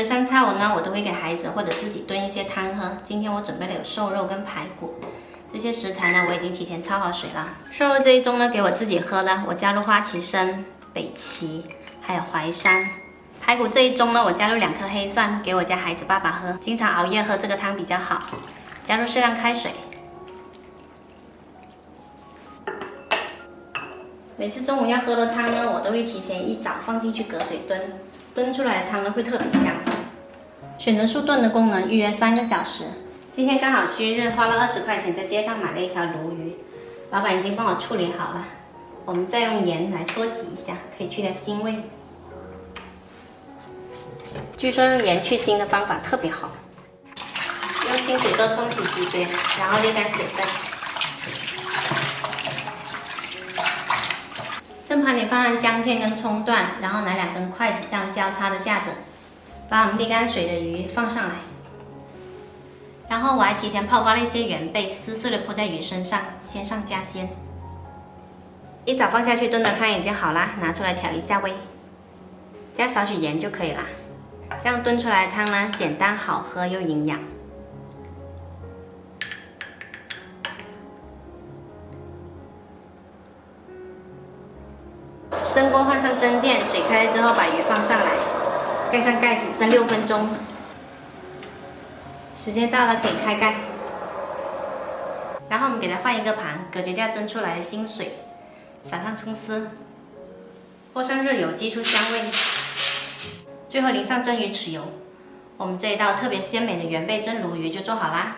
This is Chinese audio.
隔三差五呢，我都会给孩子或者自己炖一些汤喝。今天我准备了有瘦肉跟排骨，这些食材呢我已经提前焯好水了。瘦肉这一盅呢给我自己喝的，我加入花旗参、北芪还有淮山。排骨这一盅呢我加入2颗黑蒜，给我家孩子爸爸喝，经常熬夜喝这个汤比较好。加入适量开水。每次中午要喝的汤呢，我都会提前一早放进去隔水炖，炖出来的汤呢会特别香。选择速炖的功能，预约3个小时。今天刚好休日，花了20块钱在街上买了一条鲈鱼，老板已经帮我处理好了。我们再用盐来搓洗一下，可以去掉腥味。据说用盐去腥的方法特别好。用清水多冲洗几遍，然后沥干水分。正盘里放上姜片跟葱段，然后拿2根筷子这样交叉的架着，把我们沥干水的鱼放上来。然后我还提前泡发了一些原贝，撕碎了铺在鱼身上，鲜上加鲜。一早放下去炖的汤已经好啦，拿出来调一下味，加少许盐就可以啦。这样炖出来的汤呢，简单好喝又营养。蒸锅换上蒸垫，水开了之后把鱼放上来，盖上盖子蒸6分钟。时间到了可以开盖。然后我们给它换一个盘，隔绝掉蒸出来的腥水，撒上葱丝，泼上热油激出香味，最后淋上蒸鱼豉油。我们这一道特别鲜美的原贝蒸鲈鱼就做好啦。